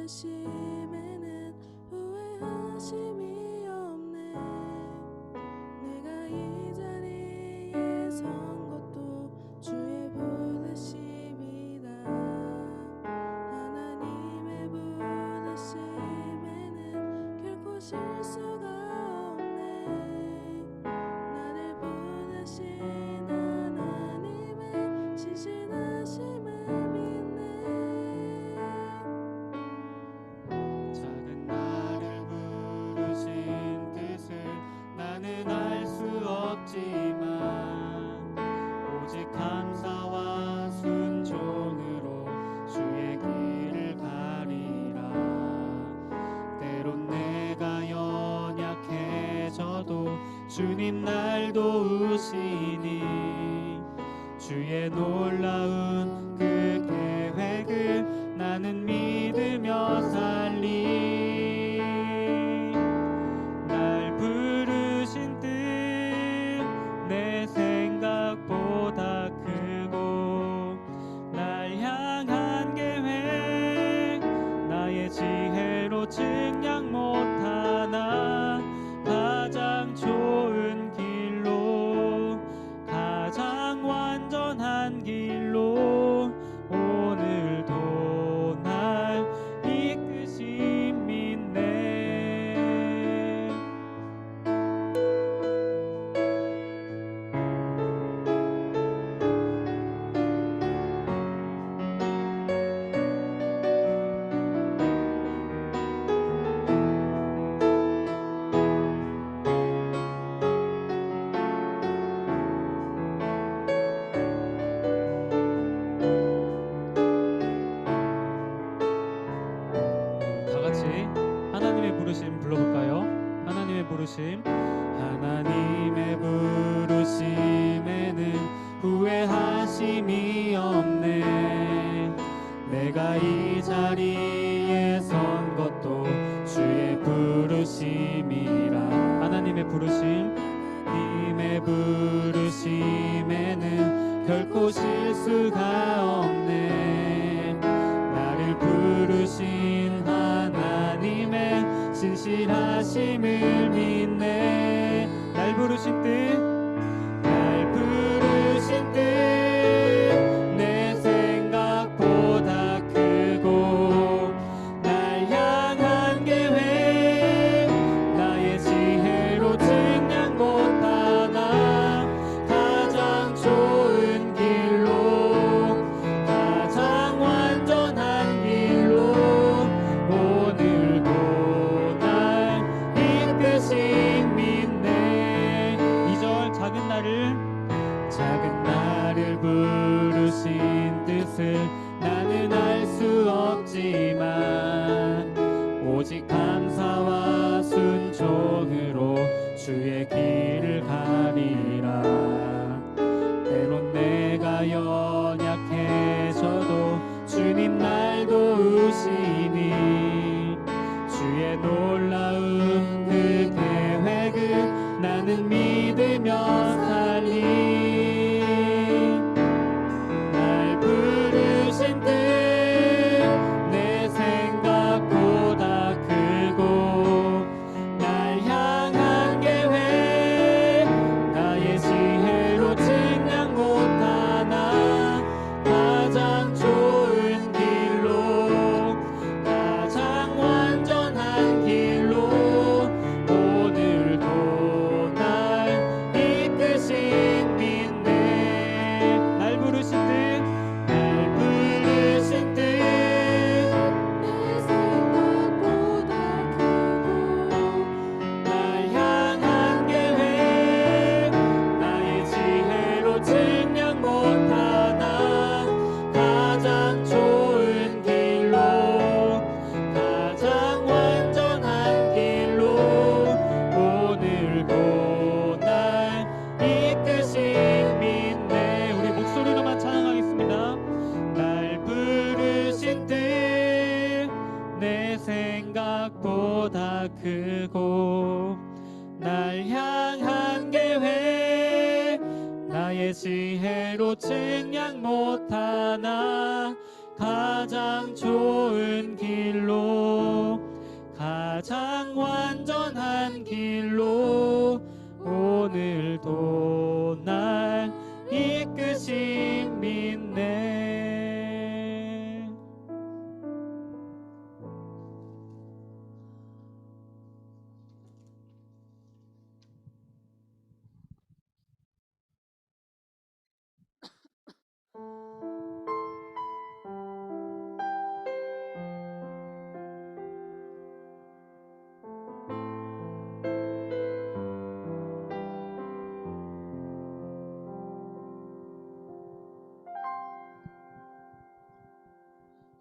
부르심에는 후회하심이 없네. 내가 이 자리에 선 것도 주의 부르심이다. 하나님의 부르심에는 결코 실수가 없네. 나를 부르신 하나님의 신실하심을 믿네. 작은 나를 부르신 뜻을 나는 알 수 없지만 오직 감사와 순종으로 주의 길을 가리라. 때론 내가 연약해져도 주님 날 도우시니 주의 놀라운 그 계획을 나는 믿으며 살리. 날 부르신 뜻 내 생각보다 크고 날 향한 계획 나의 지혜로 증량 못하나 가장 좋은 길로 가장 완전한 길로 오늘도 날 이끄시 믿네. 다 같이 하나님의 부르심 불러볼까요? 하나님의 부르심. 하나님의 부르심에는 후회하심이 없네. 내가 이 자리에 선 것도 주의 부르심이라. 하나님의 부르심. 하나님의 부르심에는 결코 실수가 없네. 나를 부르신 하나님의 신실하심을 믿네. 날 부르신 뜻, 날 부르신 뜻 내 생각보다 크고 날 향한 계획 나의 지혜로 증량 못하나 가장 좋은 길로 가장 완전한 길로 오늘도 날 이끄시 믿네. 2절. 작은 나를 부르신 뜻을 나는 알 수 없지만 오직 감사와 순종으로 주의 길을 가리라. 때론 내가 연약해져도 주님 날 도우시니 주의 놀라운 그 계획을 나는 믿으며 살리. 날 부르신 뜻 내 생각보다 크고 날 향한 계획 나의 지혜로 증량 못하나 가장 좋은 길로 가장 완전한 길로 오늘도 날 이끄신 믿네. 날 부르신 뜻, 날 부르신 뜻 내 생각보다 크고 날 향한 계획 나의 지혜로 증량 못하나 가장 좋은 길로 가장 완전한 길로 오늘도 날 이끄신 믿네. 우리 목소리로만 찬양하겠습니다. 날 부르신 뜻 내 생각보다 크고 날 향한 계획 나의 지혜로 증량 못하나 가장 좋은 길로 가장 완전한 길로 오늘도 날 이끄신 믿네.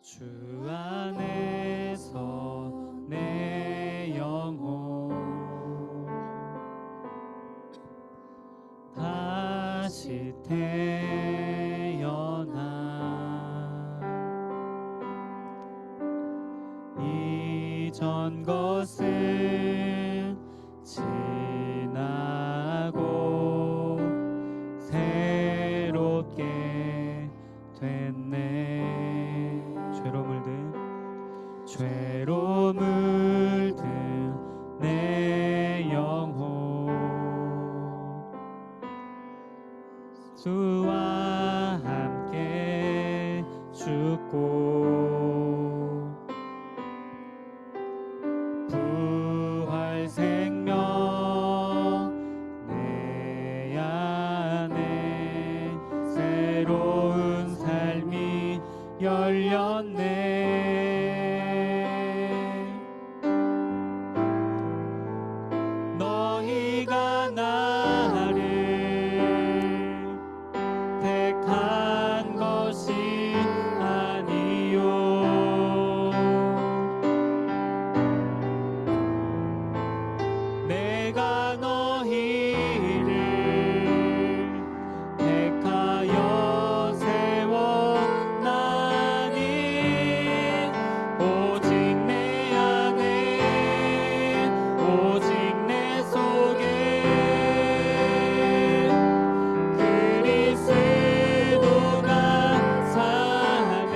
주 안에서 내 영혼 다시 태어나 이전 것은 지나고 새롭게 됐네. 죄로 물든 내 영혼 주와 함께 죽고 부활 생명 내 안에 새로운 삶이 열렸네. 너희가 나를 택한 것이 아니요 내가 너희를 택하여 세웠나니 오직 내 안에 오직 내 속에 그리스도가 사네.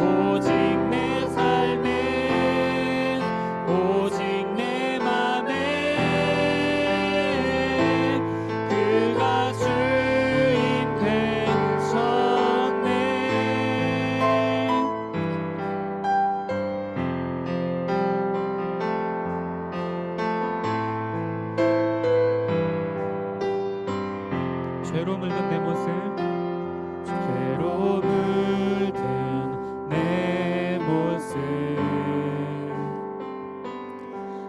오직 내 삶에 오직 내 맘에 그가 주인 되셨네. 죄로 물든 내 모습 죄로 물든 내 모습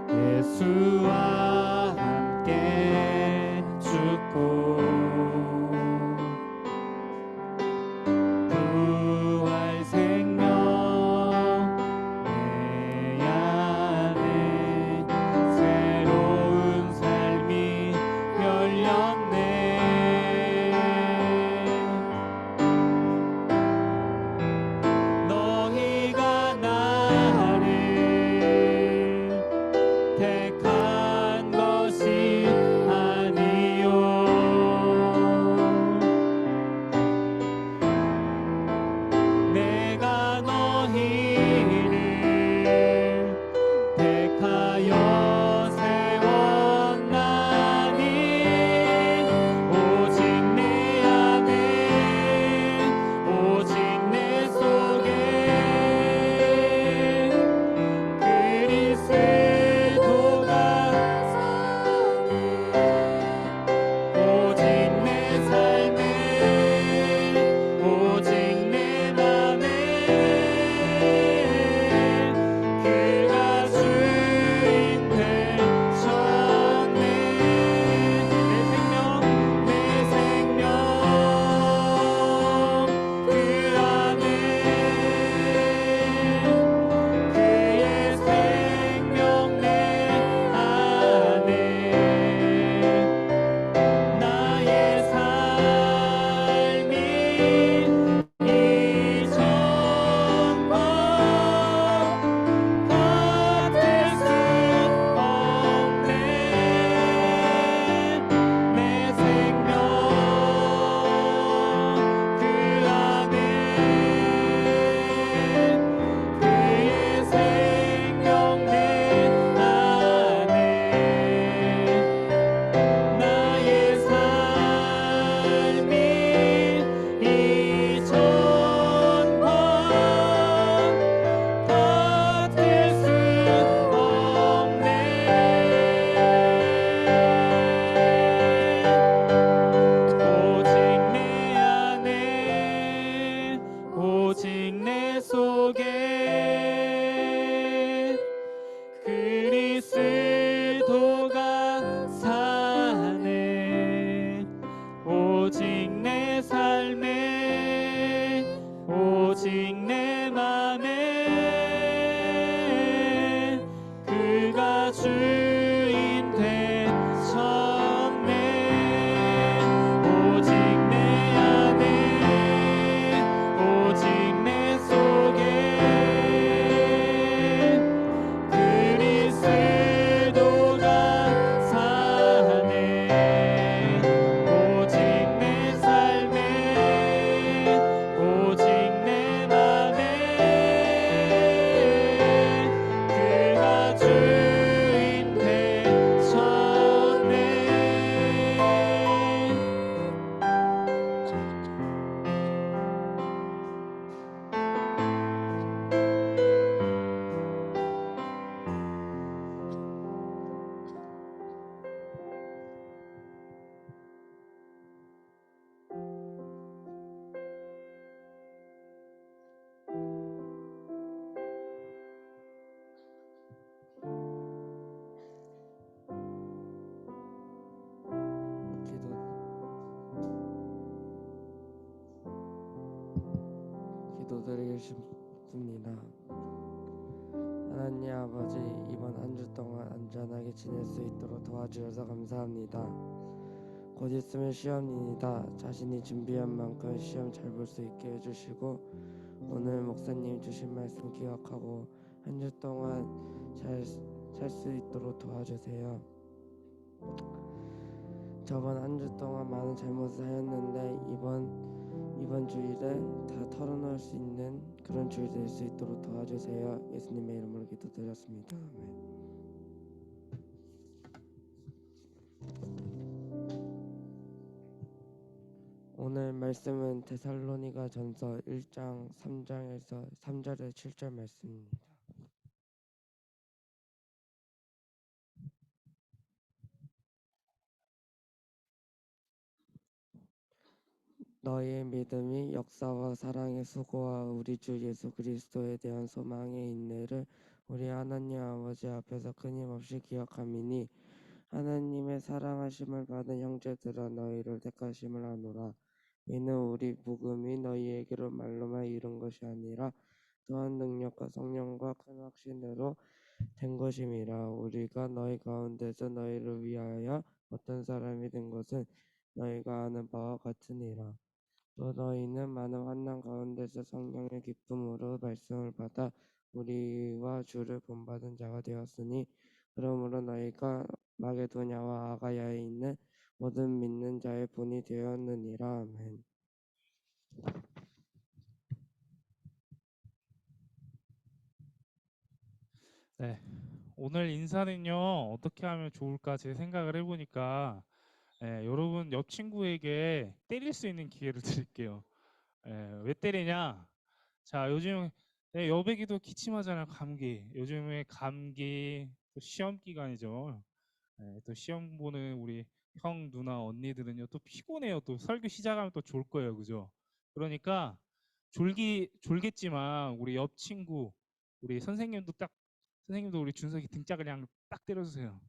예수와 함께 죽고 부활 생명 내 안에 새로운 삶이 열렸네. 주인 되셨네. 오직 내 안에 오직 내 속에 그리스도가 사네. 오직 내 삶에 오직 내 맘에 그가 주인 되셨네. 기도드리겠습니다. 하나님 아버지, 이번 한 주 동안 안전하게 지낼 수 있도록 도와주셔서 감사합니다. 곧 있으면 시험입니다. 자신이 준비한 만큼 시험 잘 볼 수 있게 해주시고, 오늘 목사님 주신 말씀 기억하고 한 주 동안 잘 살 수 있도록 도와주세요. 저번 한 주 동안 많은 잘못을 하였는데 이번 주일에 다 털어놓을 수 있는 그런 주일 될 수 있도록 도와주세요. 예수님의 이름으로 기도드렸습니다. 아멘. 오늘 말씀은 데살로니가 전서 1장 3장에서 3절에 7절 말씀입니다. 너희의 믿음이 역사와 사랑의 수고와 우리 주 예수 그리스도에 대한 소망의 인내를 우리 하나님 아버지 앞에서 끊임없이 기억함이니 하나님의 사랑하심을 받은 형제들아 너희를 택하심을 아노라. 이는 우리 복음이 너희에게로 말로만 이룬 것이 아니라 또한 능력과 성령과 큰 확신으로 된 것임이라. 우리가 너희 가운데서 너희를 위하여 어떤 사람이 된 것은 너희가 아는 바와 같으니라. 또 너희는 많은 환난 가운데서 성령의 기쁨으로 말씀을 받아 우리와 주를 본받은 자가 되었으니 그러므로 너희가 마게도냐와 아가야에 있는 모든 믿는 자의 본이 되었느니라. 아멘. 네, 오늘 인사는요 어떻게 하면 좋을까 제 생각을 해보니까 여러분 옆 친구에게 때릴 수 있는 기회를 드릴게요. 왜 때리냐? 자, 요즘 여백이도 기침하잖아요. 감기. 요즘에 감기 또 시험 기간이죠. 또 시험 보는 우리 형, 누나, 언니들은요 또 피곤해요. 또 설교 시작하면 또 졸 거예요, 그죠? 그러니까 졸겠지만 우리 옆 친구, 우리 선생님도 우리 준석이 등짝을 그냥 딱 때려주세요.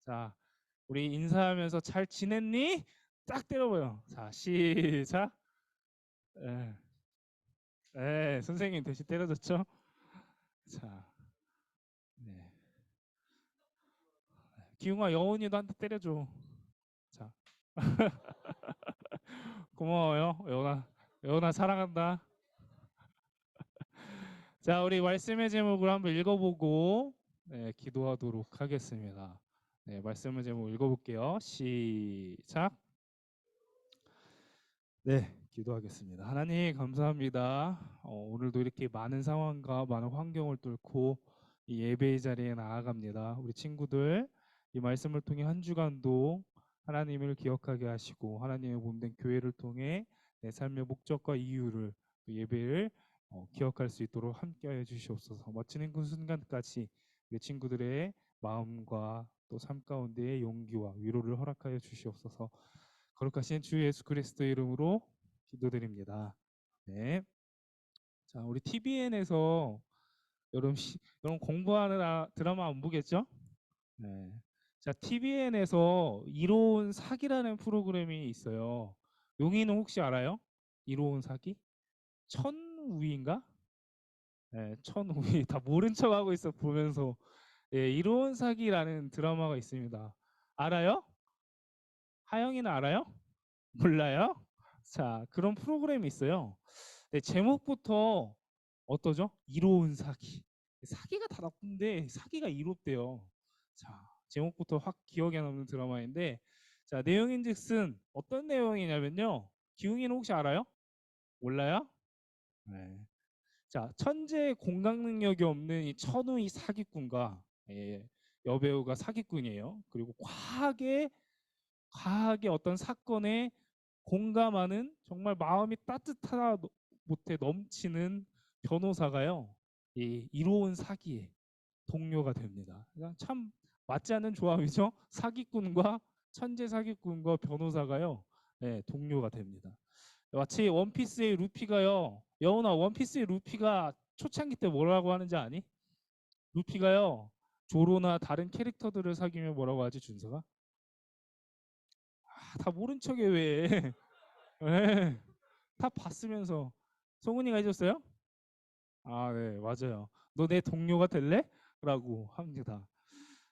자, 우리 인사하면서 잘 지냈니? 딱 때려봐요. 자, 시작. 예, 선생님 대신 때려줬죠? 자, 네. 기웅아, 여운이도 한 대 때려줘. 자, 고마워요. 여운아 사랑한다. 자, 우리 말씀의 제목을 한번 읽어보고 기도하도록 하겠습니다. 네, 말씀의 제목 읽어볼게요. 시작. 네, 기도하겠습니다. 하나님 감사합니다. 오늘도 이렇게 많은 상황과 많은 환경을 뚫고 이 예배의 자리에 나아갑니다. 우리 친구들 이 말씀을 통해 한 주간도 하나님을 기억하게 하시고 하나님의 몸된 교회를 통해 내 삶의 목적과 이유를 또 예배를 기억할 수 있도록 함께하여 주시옵소서. 마치는 그 순간까지 우리 친구들의 마음과 또 삶 가운데의 용기와 위로를 허락하여 주시옵소서. 거룩하신 주 예수 그리스도의 이름으로 기도드립니다. 네. 자, 우리 TVN에서 여러분 공부하느라 드라마 안 보겠죠? 네. 자, TVN에서 이로운 사기라는 프로그램이 있어요. 용인은 혹시 알아요? 이로운 사기? 천우위인가? 네, 천우위 다 모른 척하고 있어 보면서 예, 이로운 사기라는 드라마가 있습니다. 알아요? 하영이는 알아요? 몰라요? 자, 그런 프로그램이 있어요. 네, 제목부터 어떠죠? 이로운 사기. 사기가 다 나쁜데 사기가 이롭대요. 자, 제목부터 확 기억에 남는 드라마인데, 자, 내용인즉슨 어떤 내용이냐면요. 기웅이는 혹시 알아요? 몰라요? 네. 자, 천재 공감 능력이 없는 이 천우희 사기꾼과 예, 여배우가 사기꾼이에요. 그리고 과하게 어떤 사건에 공감하는 정말 마음이 따뜻하다 못해 넘치는 변호사가요. 이 이로운 사기의 동료가 됩니다. 그냥 참 맞지 않는 조합이죠. 사기꾼과 천재 사기꾼과 변호사가요. 네, 동료가 됩니다. 마치 원피스의 루피가요. 여운아, 원피스의 루피가 초창기 때 뭐라고 하는지 아니? 루피가요. 조로나 다른 캐릭터들을 사귀면 뭐라고 하지, 준서가? 다 모른 척해 왜? 네, 다 봤으면서. 송은이가 해줬어요? 아, 네, 맞아요. 너 내 동료가 될래? 라고 합니다.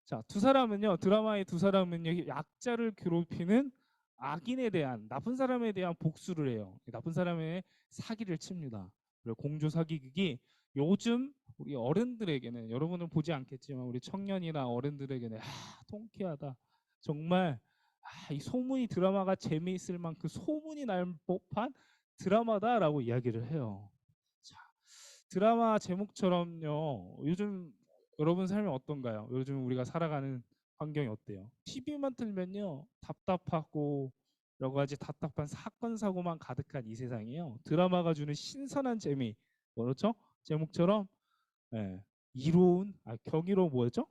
자, 두 사람은요, 드라마의 두 사람은요, 약자를 괴롭히는 악인에 대한, 나쁜 사람에 대한 복수를 해요. 나쁜 사람의 사기를 칩니다. 그리고 공조 사기극이 요즘 우리 어른들에게는, 여러분은 보지 않겠지만 우리 청년이나 어른들에게는 통쾌하다. 정말 이 소문이, 드라마가 재미있을 만큼 소문이 날 법한 드라마다라고 이야기를 해요. 자, 드라마 제목처럼요. 요즘 여러분 삶이 어떤가요? 요즘 우리가 살아가는 환경이 어때요? TV만 틀면요. 답답하고 여러 가지 답답한 사건 사고만 가득한 이 세상이요. 드라마가 주는 신선한 재미. 그렇죠? 제목처럼 예, 이로운 경이로 뭐였죠?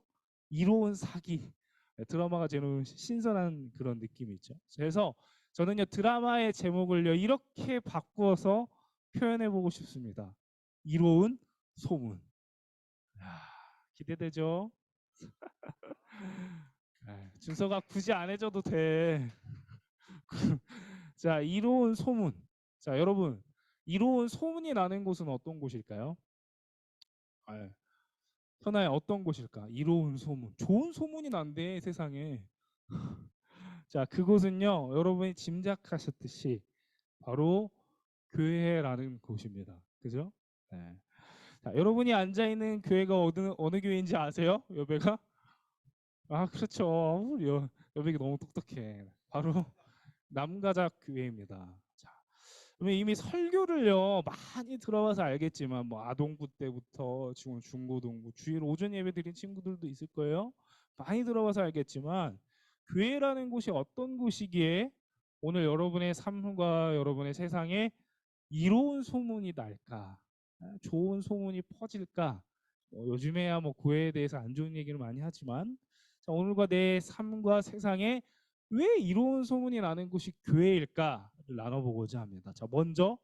이로운 사기. 예, 드라마가 주는 신선한 그런 느낌이 있죠. 그래서 저는요 드라마의 제목을요 이렇게 바꾸어서 표현해 보고 싶습니다. 이로운 소문. 야, 기대되죠? 준서가 굳이 안 해줘도 돼. 자, 이로운 소문. 자, 여러분, 이로운 소문이 나는 곳은 어떤 곳일까요? 아, 현아야, 어떤 곳일까? 이로운 소문. 좋은 소문이 난대, 세상에. 자, 그곳은요, 여러분이 짐작하셨듯이 바로 교회라는 곳입니다. 그죠? 네. 자, 여러분이 앉아 있는 교회가 어느 교회인지 아세요? 여배가? 아, 그렇죠. 우리 여백이 너무 똑똑해. 바로 남가작 교회입니다. 자, 그러면 이미 설교를요 많이 들어봐서 알겠지만 뭐 아동부 때부터 지금 중고등부 주일 오전 예배 드린 친구들도 있을 거예요. 많이 들어봐서 알겠지만 교회라는 곳이 어떤 곳이기에 오늘 여러분의 삶과 여러분의 세상에 이로운 소문이 날까? 좋은 소문이 퍼질까? 요즘에야 뭐 교회에 대해서 안 좋은 얘기를 많이 하지만 자, 오늘과 내 삶과 세상에 왜 이로운 소문이 나는 곳이 교회일까를 나눠보고자 합니다. 자, 먼저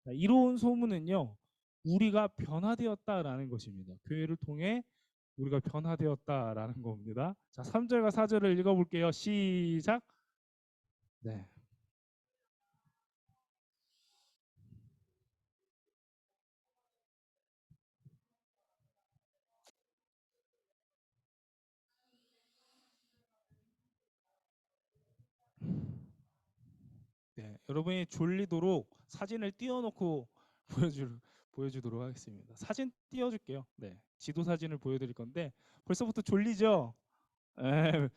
이로운 소문은요, 우리가 변화되었다라는 것입니다. 교회를 통해 우리가 변화되었다라는 겁니다. 자, 3절과 4절을 읽어볼게요. 시작. 네. 네, 여러분이 졸리도록 사진을 띄워놓고 보여주도록 하겠습니다. 사진 띄워줄게요. 네, 지도 사진을 보여드릴 건데 벌써부터 졸리죠? 에,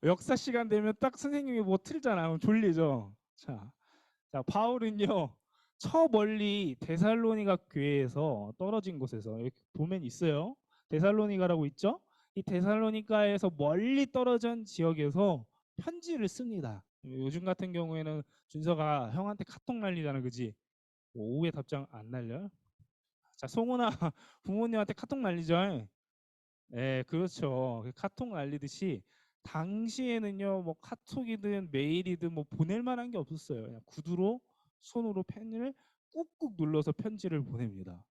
역사 시간 되면 딱 선생님이 뭐 틀잖아. 그럼 졸리죠? 자, 바울은요, 저 멀리 데살로니가 교회에서 떨어진 곳에서 여기 보면 있어요. 데살로니가라고 있죠? 이 데살로니가에서 멀리 떨어진 지역에서 편지를 씁니다. 요즘 같은 경우에는 준서가 형한테 카톡 날리잖아, 그지? 뭐 오후에 답장 안 날려? 자, 송은아 부모님한테 카톡 날리죠? 네, 그렇죠. 그 카톡 날리듯이 당시에는요, 뭐 카톡이든 메일이든 뭐 보낼 만한 게 없었어요. 그냥 구두로 손으로 펜을 꾹꾹 눌러서 편지를 보냅니다.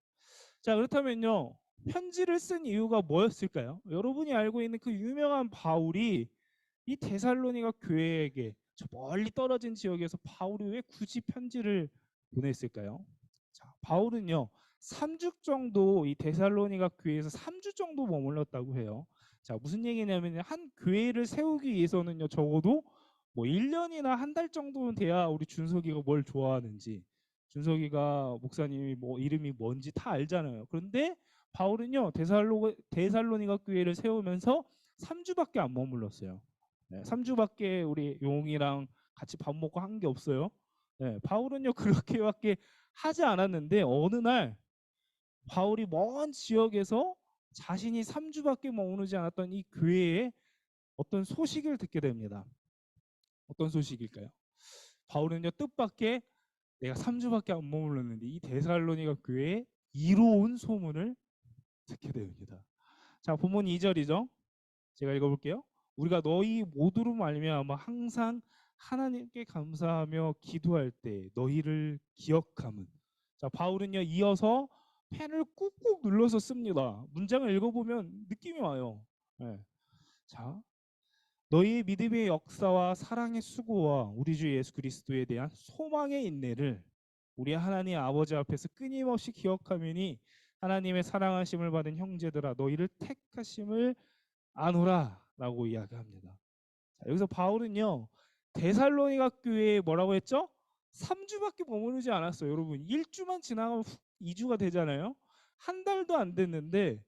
자, 그렇다면요, 편지를 쓴 이유가 뭐였을까요? 여러분이 알고 있는 그 유명한 바울이 이 데살로니가 교회에게 저 멀리 떨어진 지역에서 바울이 왜 굳이 편지를 보냈을까요? 자, 바울은요, 3주 정도 이 데살로니가 교회에서 3주 정도 머물렀다고 해요. 자, 무슨 얘기냐면 한 교회를 세우기 위해서는요, 적어도 뭐 1년이나 한 달 정도는 돼야 우리 준석이가 뭘 좋아하는지, 준석이가 목사님이 뭐 이름이 뭔지 다 알잖아요. 그런데 바울은요, 데살로니가 교회를 세우면서 3주밖에 안 머물렀어요. 네, 3주밖에 우리 용이랑 같이 밥 먹고 한 게 없어요. 네, 바울은요 그렇게밖에 하지 않았는데 어느 날 바울이 먼 지역에서 자신이 3주밖에 머무르지 않았던 이 교회에 어떤 소식을 듣게 됩니다. 어떤 소식일까요? 바울은요 뜻밖의 내가 3주밖에 안 머물렀는데 이 데살로니가 교회에 이로운 소문을 듣게 됩니다. 자, 본문 2절이죠. 제가 읽어볼게요. 우리가 너희 모두로 말미암아 항상 하나님께 감사하며 기도할 때 너희를 기억함은. 자, 바울은요 이어서 펜을 꾹꾹 눌러서 씁니다. 문장을 읽어보면 느낌이 와요. 네. 자, 너희의 믿음의 역사와 사랑의 수고와 우리 주 예수 그리스도에 대한 소망의 인내를 우리 하나님 아버지 앞에서 끊임없이 기억하면이 하나님의 사랑하심을 받은 형제들아 너희를 택하심을 아노라라고 이야기합니다. 자, 여기서 바울은요 데살로니가 교회에 뭐라고 했죠? 3주밖에 머무르지 않았어요. 여러분 1주만 지나가면 2주가 되잖아요. 한 달도 안 됐는데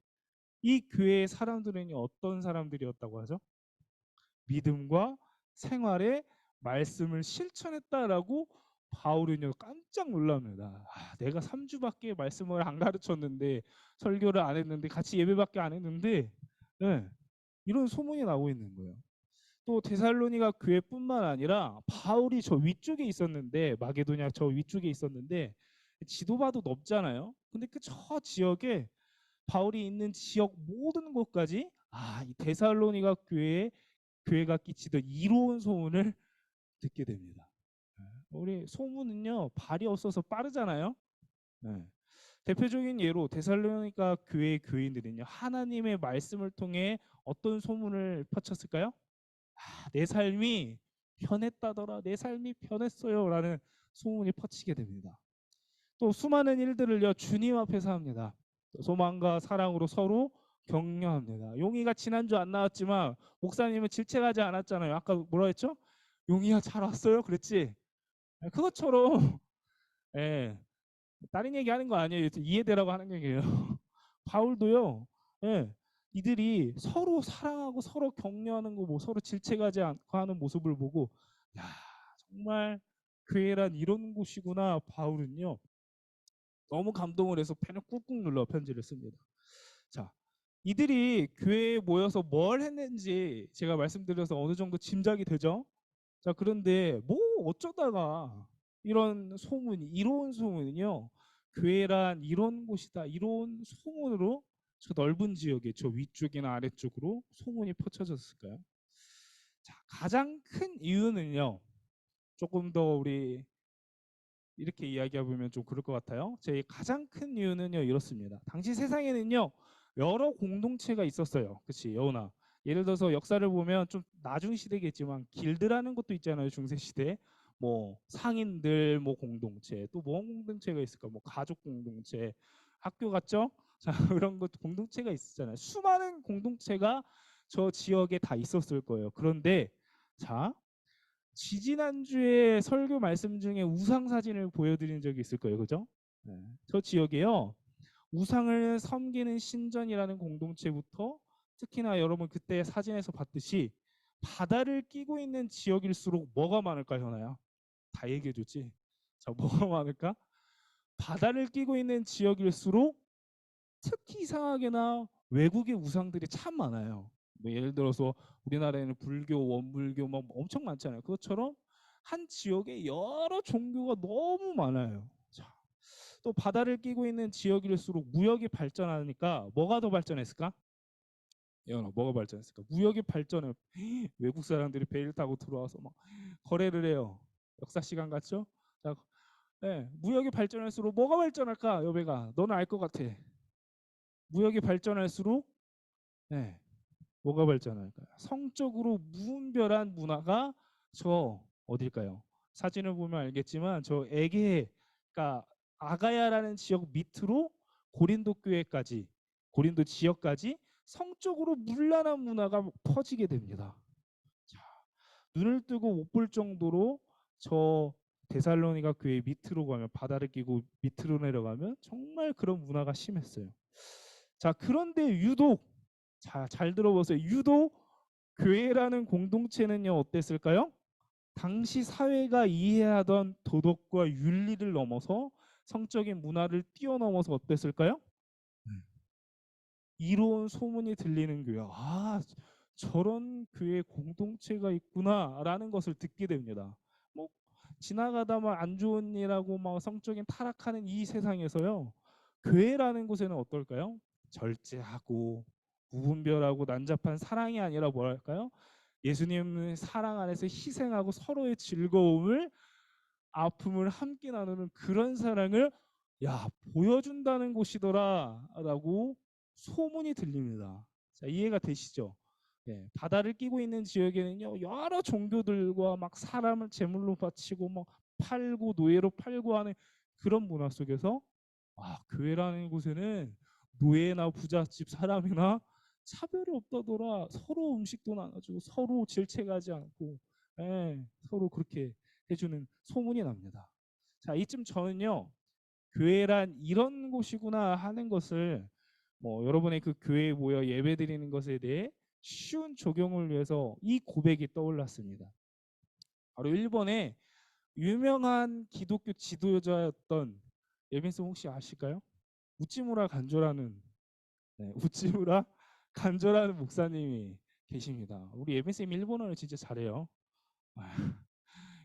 이 교회의 사람들은 어떤 사람들이었다고 하죠? 믿음과 생활에 말씀을 실천했다라고 바울은요 깜짝 놀랍니다. 내가 3주밖에 말씀을 안 가르쳤는데 설교를 안 했는데 같이 예배밖에 안 했는데 네, 이런 소문이 나고 있는 거예요. 또 데살로니가 교회뿐만 아니라 바울이 저 위쪽에 있었는데 마게도냐 저 위쪽에 있었는데 지도봐도 넓잖아요. 근데 그 저 지역에 바울이 있는 지역 모든 곳까지 이 데살로니가 교회가 끼치던 이로운 소문을 듣게 됩니다. 우리 소문은요 발이 없어서 빠르잖아요. 네. 대표적인 예로 데살로니가 교회의 교인들은요 하나님의 말씀을 통해 어떤 소문을 퍼쳤을까요? 내 삶이 변했다더라, 내 삶이 변했어요라는 소문이 퍼지게 됩니다. 또 수많은 일들을요 주님 앞에서 합니다. 또 소망과 사랑으로 서로 격려합니다. 용이가 지난주 안 나왔지만 목사님은 질책하지 않았잖아요. 아까 뭐라 했죠? 용이야 잘 왔어요? 그랬지? 그것처럼 예, 다른 얘기하는 거 아니에요. 이해되라고 하는 얘기예요. 바울도요. 예, 이들이 서로 사랑하고 서로 격려하는 거, 뭐 서로 질책하지 않고 하는 모습을 보고 야 정말 교회란 이런 곳이구나. 바울은요 너무 감동을 해서 펜을 꾹꾹 눌러 편지를 씁니다. 자, 이들이 교회에 모여서 뭘 했는지 제가 말씀드려서 어느 정도 짐작이 되죠. 자, 그런데 뭐 어쩌다가 이런 소문이 이로운 소문은요 교회란 이런 곳이다 이런 소문으로 저 넓은 지역에 저 위쪽이나 아래쪽으로 소문이 퍼쳐졌을까요? 자, 가장 큰 이유는요 조금 더 우리 이렇게 이야기해보면 좀 그럴 것 같아요. 제 가장 큰 이유는요 이렇습니다. 당시 세상에는요 여러 공동체가 있었어요. 그치 여운아. 예를 들어서 역사를 보면 좀 나중 시대겠지만 길드라는 것도 있잖아요. 중세 시대. 뭐 상인들 뭐 공동체 또 뭐 공동체가 있을까? 뭐 가족 공동체 학교 같죠? 자 그런 것 공동체가 있었잖아요. 수많은 공동체가 저 지역에 다 있었을 거예요. 그런데 자 지지난주에 설교 말씀 중에 우상 사진을 보여드린 적이 있을 거예요. 그죠? 네. 저 지역에요. 우상을 섬기는 신전이라는 공동체부터 특히나 여러분 그때 사진에서 봤듯이 바다를 끼고 있는 지역일수록 뭐가 많을까 현아야? 다 얘기해줬지? 자 뭐가 많을까? 바다를 끼고 있는 지역일수록 특히 이상하게나 외국의 우상들이 참 많아요. 뭐 예를 들어서 우리나라에는 불교, 원불교 막 엄청 많잖아요. 그것처럼 한 지역에 여러 종교가 너무 많아요. 자, 또 바다를 끼고 있는 지역일수록 무역이 발전하니까 뭐가 더 발전했을까? 예언아, 뭐가 발전했을까? 무역이 발전해. 외국 사람들이 배를 타고 들어와서 막 거래를 해요. 역사 시간 같죠? 자, 네, 무역이 발전할수록 뭐가 발전할까? 여배가 너는 알 것 같아. 무역이 발전할수록 네, 뭐가 발전할까요? 성적으로 무분별한 문화가 저 어딜까요? 사진을 보면 알겠지만 저 에게가 아가야라는 지역 밑으로 고린도 교회까지, 고린도 지역까지 성적으로 문란한 문화가 퍼지게 됩니다. 자, 눈을 뜨고 못 볼 정도로 저 데살로니가 교회 밑으로 가면, 바다를 끼고 밑으로 내려가면 정말 그런 문화가 심했어요. 자, 그런데 유독, 자, 잘 들어보세요. 유독 교회라는 공동체는요, 어땠을까요? 당시 사회가 이해하던 도덕과 윤리를 넘어서 성적인 문화를 뛰어넘어서 어땠을까요? 이로운 소문이 들리는 교회. 아, 저런 교회 공동체가 있구나라는 것을 듣게 됩니다. 뭐 지나가다 막 안 좋은 일하고 막 성적인 타락하는 이 세상에서요, 교회라는 곳에는 어떨까요? 절제하고 무분별하고 난잡한 사랑이 아니라 뭐랄까요? 예수님의 사랑 안에서 희생하고 서로의 즐거움을, 아픔을 함께 나누는 그런 사랑을 보여준다는 곳이더라라고 소문이 들립니다. 자, 이해가 되시죠? 예, 바다를 끼고 있는 지역에는요, 여러 종교들과 막 사람을 제물로 바치고 막 팔고 노예로 팔고 하는 그런 문화 속에서, 교회라는 곳에는 노예나 부잣집 사람이나 차별이 없다더라. 서로 음식도 나눠주고 서로 질책하지 않고, 예, 서로 그렇게 해주는 소문이 납니다. 자, 이쯤 저는요, 교회란 이런 곳이구나 하는 것을, 뭐 여러분의 그 교회에 모여 예배드리는 것에 대해 쉬운 적용을 위해서 이 고백이 떠올랐습니다. 바로 일본의 유명한 기독교 지도자였던, 예빈쌤 혹시 아실까요? 우찌무라 간조라는, 네, 우찌무라 간조라는 목사님이 계십니다. 우리 예빈쌤 일본어를 진짜 잘해요.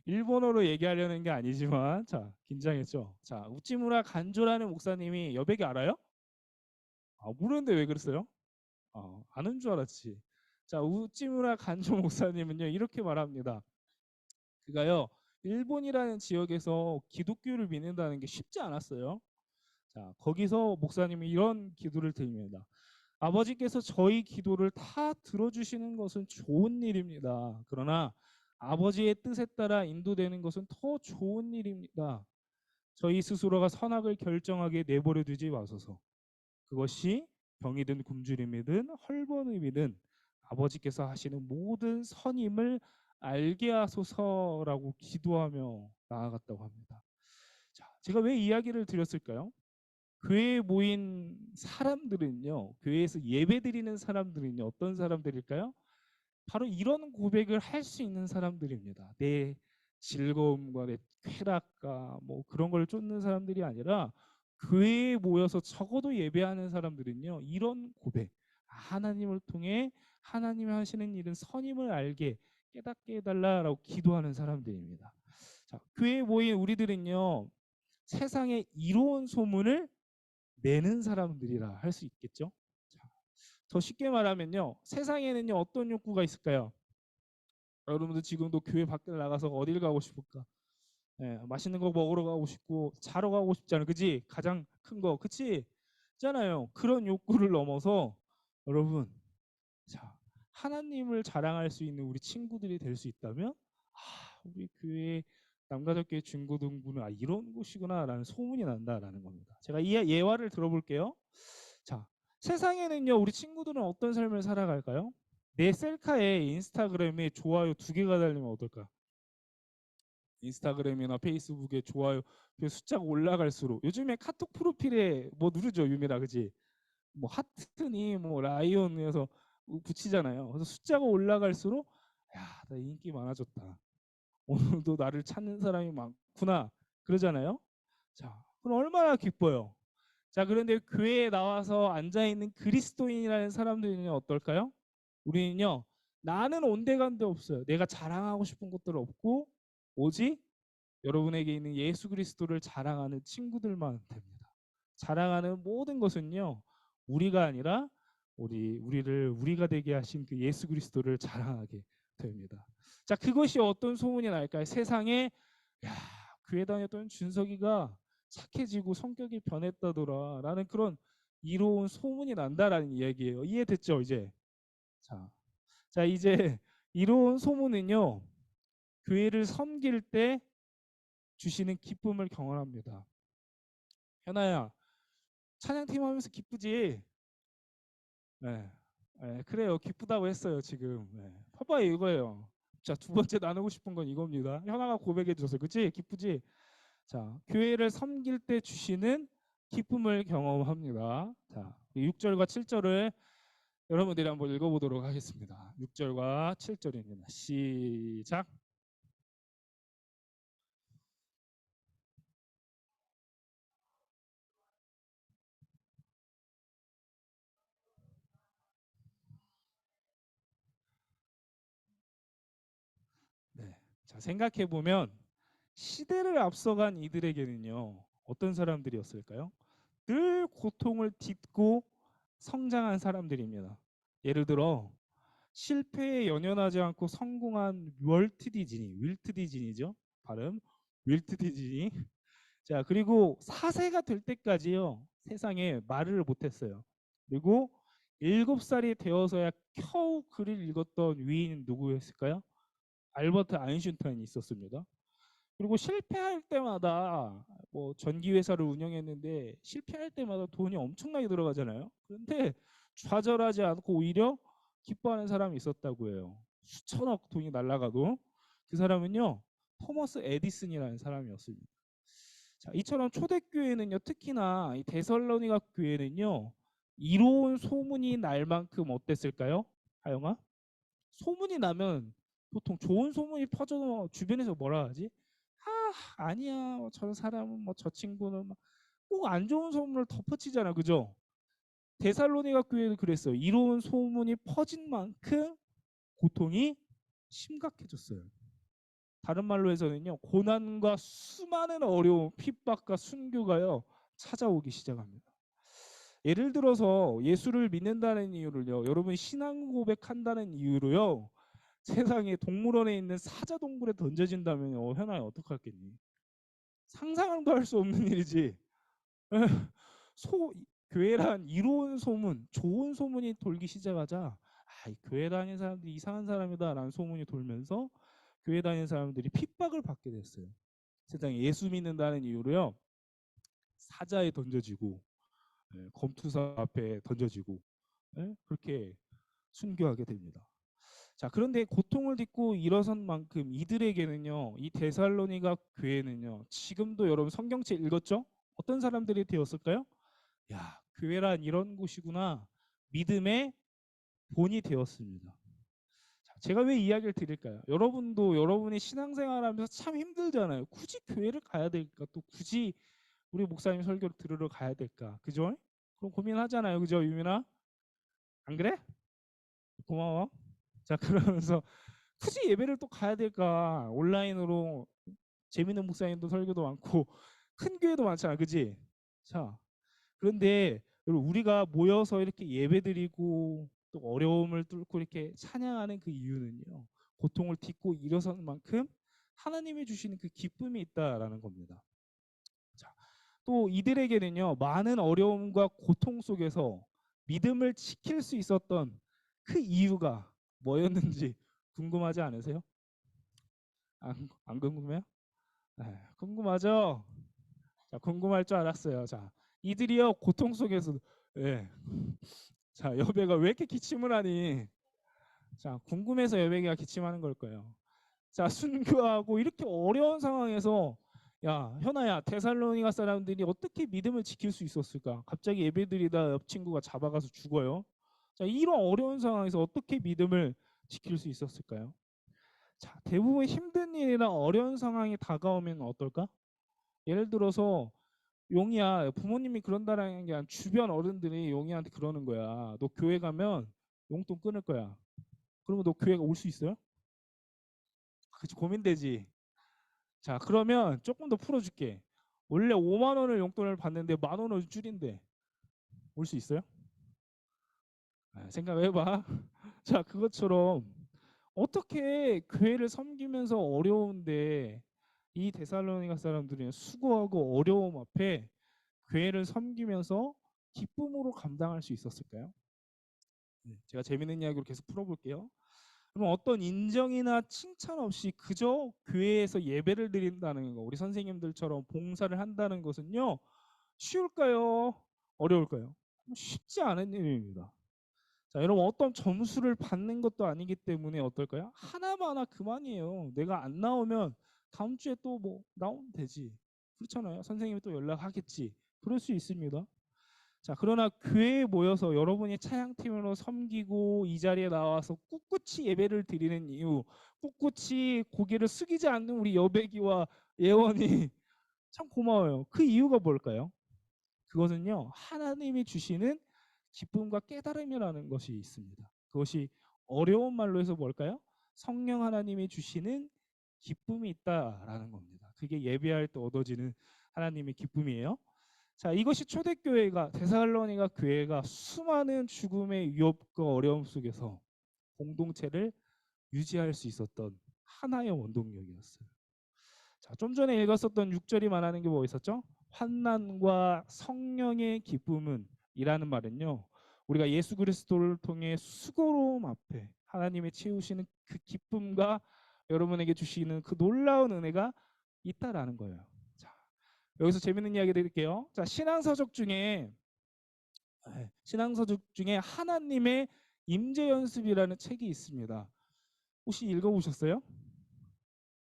일본어로 얘기하려는 게 아니지만, 자, 긴장했죠. 자, 우찌무라 간조라는 목사님이 여백이 알아요? 모르는데 왜 그랬어요? 아는 줄 알았지. 자, 우찌무라 간조 목사님은요, 이렇게 말합니다. 그가요, 일본이라는 지역에서 기독교를 믿는다는 게 쉽지 않았어요. 자, 거기서 목사님이 이런 기도를 드립니다. 아버지께서 저희 기도를 다 들어주시는 것은 좋은 일입니다. 그러나 아버지의 뜻에 따라 인도되는 것은 더 좋은 일입니다. 저희 스스로가 선악을 결정하게 내버려 두지 마소서. 그것이 병이든 굶주림이든 헐벗음이든 아버지께서 하시는 모든 선임을 알게 하소서라고 기도하며 나아갔다고 합니다. 자, 제가 왜 이야기를 드렸을까요? 교회에 모인 사람들은요, 교회에서 예배드리는 사람들은요, 어떤 사람들일까요? 바로 이런 고백을 할 수 있는 사람들입니다. 내 즐거움과 내 쾌락과 뭐 그런 걸 쫓는 사람들이 아니라, 교회에 모여서 적어도 예배하는 사람들은요, 이런 고백, 하나님을 통해 하나님이 하시는 일은 선임을 알게 깨닫게 해달라라고 기도하는 사람들입니다. 자, 교회에 모인 우리들은요, 세상의 이로운 소문을 내는 사람들이라 할 수 있겠죠. 자, 더 쉽게 말하면요, 세상에는요, 어떤 욕구가 있을까요? 여러분들 지금도 교회 밖에 나가서 어딜 가고 싶을까? 예, 맛있는 거 먹으러 가고 싶고 자러 가고 싶잖아요. 그지? 가장 큰 거. 그치? 있잖아요. 그런 욕구를 넘어서, 여러분, 자, 하나님을 자랑할 수 있는 우리 친구들이 될 수 있다면, 우리 교회 남가족교회 중고등부는 이런 곳이구나라는 소문이 난다라는 겁니다. 제가 이 예화를 들어볼게요. 자, 세상에는요, 우리 친구들은 어떤 삶을 살아갈까요? 내 셀카에 인스타그램에 좋아요 2개가 달리면 어떨까? 인스타그램이나 페이스북에 좋아요 그 숫자가 올라갈수록, 요즘에 카톡 프로필에 뭐 누르죠, 유미라, 그지? 뭐 하트니 뭐 라이온에서 붙이잖아요. 그래서 숫자가 올라갈수록, 나 인기 많아졌다. 오늘도 나를 찾는 사람이 많구나. 그러잖아요. 자, 그럼 얼마나 기뻐요. 자, 그런데 교회에 나와서 앉아 있는 그리스도인이라는 사람들은 어떨까요? 우리는요, 나는 온데간데 없어요. 내가 자랑하고 싶은 것들 없고, 오직 여러분에게 있는 예수 그리스도를 자랑하는 친구들만 됩니다. 자랑하는 모든 것은요, 우리가 아니라 우리를 우리가 되게 하신 그 예수 그리스도를 자랑하게 됩니다. 자, 그것이 어떤 소문이 날까요? 세상에, 야, 교회 다녔던 준석이가 착해지고 성격이 변했다더라 라는 그런 이로운 소문이 난다라는 이야기예요. 이해됐죠, 이제? 자, 이제 이로운 소문은요, 교회를 섬길 때 주시는 기쁨을 경험합니다. 현아야, 찬양팀 하면서 기쁘지? 네. 네, 그래요. 기쁘다고 했어요, 지금. 네. 봐봐요, 이거예요. 자, 두 번째 나누고 싶은 건 이겁니다. 현아가 고백해 줬어요. 그치? 기쁘지? 자, 교회를 섬길 때 주시는 기쁨을 경험합니다. 자, 6절과 7절을 여러분들이 한번 읽어보도록 하겠습니다. 6절과 7절입니다. 시작. 네. 자, 생각해 보면 시대를 앞서간 이들에게는요, 어떤 사람들이었을까요? 늘 고통을 딛고 성장한 사람들입니다. 예를 들어 실패에 연연하지 않고 성공한 윌트 디즈니죠. 발음 윌트 디즈니. 자, 그리고 4세가 될 때까지요, 세상에 말을 못했어요. 그리고 7살이 되어서야 겨우 글을 읽었던 위인은 누구였을까요? 알버트 아인슈타인이 있었습니다. 그리고 실패할 때마다 뭐 전기 회사를 운영했는데 실패할 때마다 돈이 엄청나게 들어가잖아요. 그런데 좌절하지 않고 오히려 기뻐하는 사람이 있었다고 해요. 수천억 돈이 날아가도. 그 사람은요, 토머스 에디슨이라는 사람이었습니다. 자, 이처럼 초대교회는요, 특히나 이 데살로니가 교회는요, 이로운 소문이 날 만큼 어땠을까요? 하영아? 소문이 나면 보통 좋은 소문이 퍼져도 주변에서 뭐라 하지? 아니야, 저 사람은 뭐 저 친구는 꼭 안 좋은 소문을 덮어치잖아, 그죠? 데살로니가 교회도 그랬어요. 이로운 소문이 퍼진 만큼 고통이 심각해졌어요. 다른 말로 해서는요, 고난과 수많은 어려움, 핍박과 순교가요, 찾아오기 시작합니다. 예를 들어서 예수를 믿는다는 이유를요, 여러분이 신앙 고백한다는 이유로요, 세상에 동물원에 있는 사자동굴에 던져진다면 현아야 어떡하겠니? 상상도 할 수 없는 일이지. 교회란 이로운 소문, 좋은 소문이 돌기 시작하자, 이 교회 다니는 사람들이 이상한 사람이다라는 소문이 돌면서 교회 다니는 사람들이 핍박을 받게 됐어요. 세상에 예수 믿는다는 이유로요, 사자에 던져지고, 검투사 앞에 던져지고, 그렇게 순교하게 됩니다. 자, 그런데 고통을 딛고 일어선 만큼 이들에게는요, 이 데살로니가 교회는요, 지금도 여러분 성경책 읽었죠? 어떤 사람들이 되었을까요? 야, 교회란 이런 곳이구나. 믿음의 본이 되었습니다. 자, 제가 왜 이야기를 드릴까요? 여러분도 여러분이 신앙생활하면서 참 힘들잖아요. 굳이 교회를 가야 될까? 또 굳이 우리 목사님 설교를 들으러 가야 될까? 그죠? 그럼 고민하잖아요. 그죠, 유민아? 안 그래? 고마워. 자, 그러면서 굳이 예배를 또 가야 될까? 온라인으로 재밌는 목사님도 설교도 많고 큰 교회도 많잖아, 그지? 자, 그런데 여러분, 우리가 모여서 이렇게 예배드리고 또 어려움을 뚫고 이렇게 찬양하는 그 이유는요, 고통을 딛고 일어서는 만큼 하나님이 주시는 그 기쁨이 있다라는 겁니다. 자, 또 이들에게는요, 많은 어려움과 고통 속에서 믿음을 지킬 수 있었던 그 이유가 뭐였는지 궁금하지 않으세요? 안 궁금해요? 궁금하죠? 자, 궁금할 줄 알았어요. 자, 이들이요, 고통 속에서, 예. 자, 여배가 왜 이렇게 기침을 하니? 자, 궁금해서 여배가 기침하는 걸 거예요. 자, 순교하고 이렇게 어려운 상황에서, 야, 현아야, 데살로니가 사람들이 어떻게 믿음을 지킬 수 있었을까? 갑자기 예배드리다 옆 친구가 잡아가서 죽어요. 자, 이런 어려운 상황에서 어떻게 믿음을 지킬 수 있었을까요? 자, 대부분 힘든 일이나 어려운 상황이 다가오면 어떨까? 예를 들어서 용이야, 부모님이 그런다라는 게 아니라 주변 어른들이 용이한테 그러는 거야. 너 교회 가면 용돈 끊을 거야. 그러면 너 교회가 올 수 있어요? 그치, 고민되지. 자, 그러면 조금 더 풀어줄게. 원래 5만 원을 용돈을 받는데 10,000원을 줄인대. 올 수 있어요? 생각해봐. 자, 그것처럼 어떻게 교회를 섬기면서 어려운데 이 데살로니가 사람들은 수고하고 어려움 앞에 교회를 섬기면서 기쁨으로 감당할 수 있었을까요? 제가 재밌는 이야기로 계속 풀어볼게요. 그럼 어떤 인정이나 칭찬 없이 그저 교회에서 예배를 드린다는 거, 우리 선생님들처럼 봉사를 한다는 것은요, 쉬울까요? 어려울까요? 쉽지 않은 일입니다. 자, 여러분 어떤 점수를 받는 것도 아니기 때문에 어떨까요? 하나만 하나 그만이에요. 내가 안 나오면 다음 주에 또 뭐 나오면 되지. 그렇잖아요. 선생님이 또 연락하겠지. 그럴 수 있습니다. 자, 그러나 교회에 모여서 여러분이 찬양팀으로 섬기고 이 자리에 나와서 꿋꿋이 예배를 드리는 이유, 꿋꿋이 고개를 숙이지 않는 우리 여백이와 예원이 참 고마워요. 그 이유가 뭘까요? 그것은요, 하나님이 주시는 기쁨과 깨달음이라는 것이 있습니다. 그것이 어려운 말로 해서 뭘까요? 성령 하나님이 주시는 기쁨이 있다라는 겁니다. 그게 예배할 때 얻어지는 하나님의 기쁨이에요. 자, 이것이 초대교회가 데살로니가 교회가 수많은 죽음의 위협과 어려움 속에서 공동체를 유지할 수 있었던 하나의 원동력이었어요. 자, 좀 전에 읽었었던 6절이 말하는 게 뭐 있었죠? 환난과 성령의 기쁨은 이라는 말은요. 우리가 예수 그리스도를 통해 수고로움 앞에 하나님의 채우시는 그 기쁨과 여러분에게 주시는 그 놀라운 은혜가 있다라는 거예요. 자, 여기서 재밌는 이야기 드릴게요. 자, 신앙서적 중에 하나님의 임재 연습이라는 책이 있습니다. 혹시 읽어보셨어요?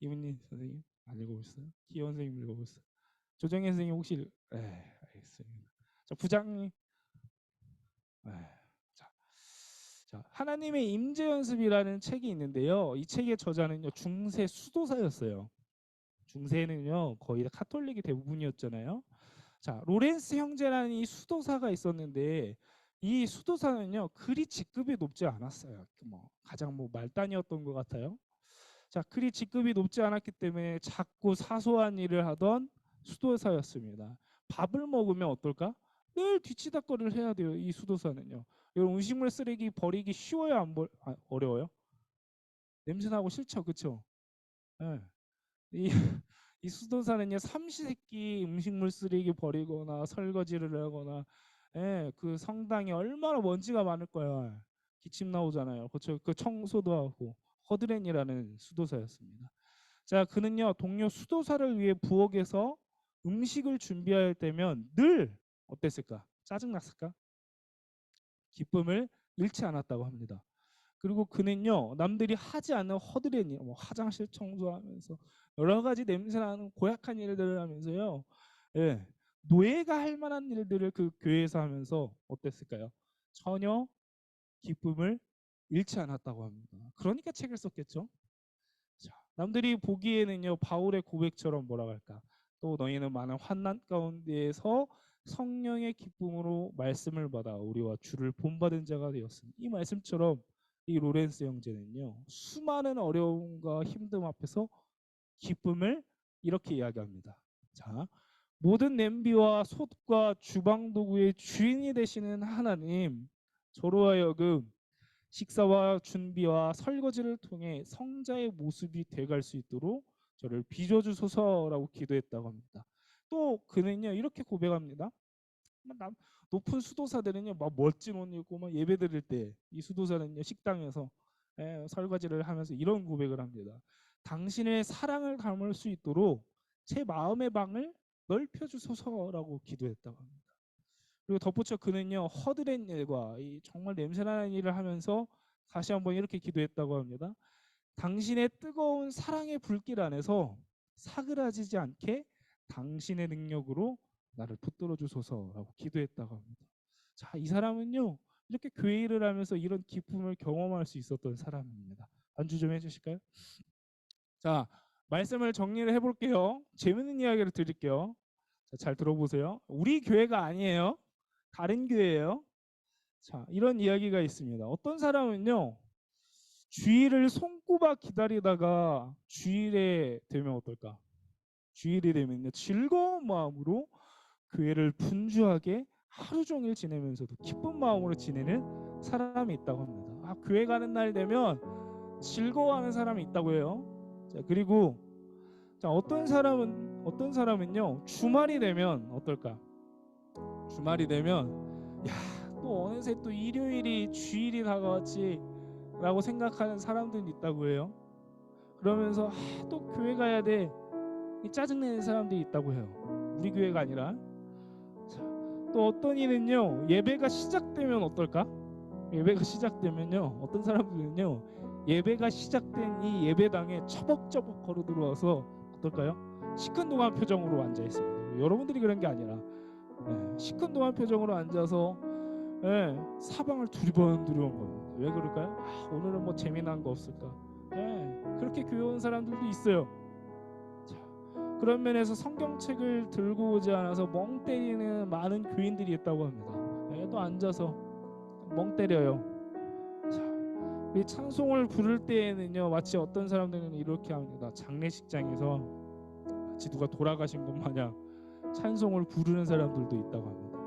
이문님 선생님 안 읽어보셨어요? 기원 선생님 읽어보셨어요? 조정현 선생님 혹시 알겠습니다. 자, 부장님. 자, 하나님의 임재 연습이라는 책이 있는데요. 이 책의 저자는요 중세 수도사였어요. 중세는요 거의 다 카톨릭이 대부분이었잖아요. 자, 로렌스 형제라는 이 수도사가 있었는데 이 수도사는요 그리 직급이 높지 않았어요. 뭐 가장 뭐 말단이었던 것 같아요. 자, 그리 직급이 높지 않았기 때문에 작고 사소한 일을 하던 수도사였습니다. 밥을 먹으면 어떨까? 늘 뒤치다꺼리를 해야 돼요. 이 수도사는요. 여러분 음식물 쓰레기 버리기 쉬워요? 어려워요? 냄새나고 싫죠, 그렇죠? 네. 이, 이 수도사는요 삼시세끼 음식물 쓰레기 버리거나 설거지를 하거나, 그 성당에 얼마나 먼지가 많을 거야. 기침 나오잖아요. 그렇죠? 그 청소도 하고 허드렛이라는 수도사였습니다. 자, 그는요 동료 수도사를 위해 부엌에서 음식을 준비할 때면 늘 어땠을까? 짜증났을까? 기쁨을 잃지 않았다고 합니다. 그리고 그는요 남들이 하지 않는 허드렛 일, 뭐 화장실 청소하면서 여러 가지 냄새나는 고약한 일들을 하면서요, 예, 노예가 할 만한 일들을 그 교회에서 하면서 어땠을까요? 전혀 기쁨을 잃지 않았다고 합니다. 그러니까 책을 썼겠죠. 자, 남들이 보기에는요 바울의 고백처럼 뭐라 할까? 또 너희는 많은 환난 가운데에서 성령의 기쁨으로 말씀을 받아 우리와 주를 본받은 자가 되었으니, 이 말씀처럼 이 로렌스 형제는요 수많은 어려움과 힘듦 앞에서 기쁨을 이렇게 이야기합니다. 자, 모든 냄비와 솥과 주방 도구의 주인이 되시는 하나님, 저로 하여금 식사와 준비와 설거지를 통해 성자의 모습이 돼갈 수 있도록 저를 빚어주소서라고 기도했다고 합니다. 또 그는요 이렇게 고백합니다. 높은 수도사들은요 막 멋진 옷 입고 막 예배 드릴 때 이 수도사는요 식당에서, 설거지를 하면서 이런 고백을 합니다. 당신의 사랑을 담을 수 있도록 제 마음의 방을 넓혀 주소서라고 기도했다고 합니다. 그리고 덧붙여 그는요 허드렛 일과 이 정말 냄새나는 일을 하면서 다시 한번 이렇게 기도했다고 합니다. 당신의 뜨거운 사랑의 불길 안에서 사그라지지 않게 당신의 능력으로 나를 붙들어 주소서라고 기도했다고 합니다. 자, 이 사람은요 이렇게 교회 일을 하면서 이런 기쁨을 경험할 수 있었던 사람입니다. 안주 좀 해주실까요? 자, 말씀을 정리를 해볼게요. 재밌는 이야기를 드릴게요. 자, 잘 들어보세요. 우리 교회가 아니에요. 다른 교회예요. 자, 이런 이야기가 있습니다. 어떤 사람은요 주일을 손꼽아 기다리다가 주일에 되면 어떨까? 주일이 되면요 즐거운 마음으로 교회를 분주하게 하루 종일 지내면서도 기쁜 마음으로 지내는 사람이 있다고 합니다. 아, 교회 가는 날 되면 즐거워하는 사람이 있다고 해요. 자, 그리고 자, 어떤 사람은요 주말이 되면 어떨까? 주말이 되면 야, 또 어느새 또 일요일이 주일이 다가왔지라고 생각하는 사람들이 있다고 해요. 그러면서 또 교회 가야 돼, 짜증내는 사람들이 있다고 해요. 우리 교회가 아니라. 자, 또 어떤 이는요, 예배가 시작되면 어떨까? 예배가 시작되면요, 어떤 사람들은요, 예배가 시작된 이 예배당에 처벅처벅 걸어 들어와서 어떨까요? 시큰둥한 표정으로 앉아 있습니다. 여러분들이 그런 게 아니라 시큰둥한 표정으로 앉아서 사방을 두리번두리번 겁니다. 왜 그럴까요? 오늘은 뭐 재미난 거 없을까? 그렇게 교회 온 사람들도 있어요. 자, 그런 면에서 성경책을 들고 오지 않아서 멍 때리는 많은 교인들이 있다고 합니다. 또 앉아서 멍 때려요. 자, 이 찬송을 부를 때에는요, 마치 어떤 사람들은 이렇게 합니다. 장례식장에서 마치 누가 돌아가신 것 마냥 찬송을 부르는 사람들도 있다고 합니다.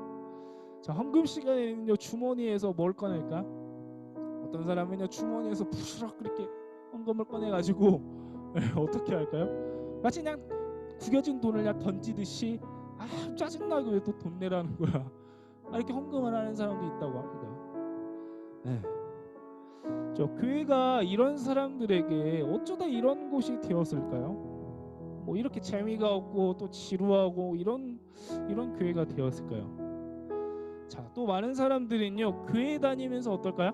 자, 헌금 시간에는요, 주머니에서 뭘 꺼낼까? 어떤 사람은요, 주머니에서 부스럭 그렇게 헌금을 꺼내가지고 어떻게 할까요? 마치 그냥 구겨진 돈을 그냥 던지듯이 짜증나게 왜 또 돈 내라는 거야? 이렇게 헌금을 하는 사람도 있다고 합니다. 저 교회가 이런 사람들에게 어쩌다 이런 곳이 되었을까요? 뭐 이렇게 재미가 없고 또 지루하고 이런 교회가 되었을까요? 자, 또 많은 사람들은요, 교회 다니면서 어떨까요?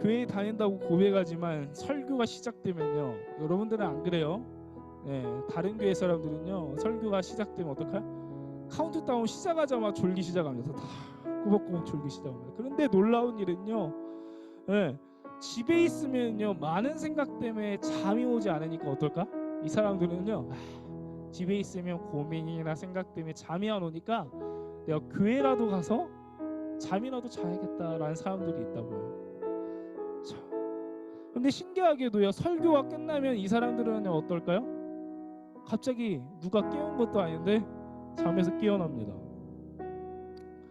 교회 다닌다고 고백하지만 설교가 시작되면요, 여러분들은 안 그래요? 다른 교회 사람들은요, 설교가 시작되면 어떨까요? 카운트다운 시작하자마자 졸기 시작합니다. 다 꾸벅꾸벅 졸기 시작합니다. 그런데 놀라운 일은요, 집에 있으면요, 많은 생각 때문에 잠이 오지 않으니까 어떨까? 이 사람들은요, 집에 있으면 고민이나 생각 때문에 잠이 안 오니까 내가 교회라도 가서 잠이라도 자야겠다라는 사람들이 있다고요. 자, 근데 신기하게도요, 설교가 끝나면 이 사람들은 어떨까요? 갑자기 누가 깨운 것도 아닌데 잠에서 깨어납니다.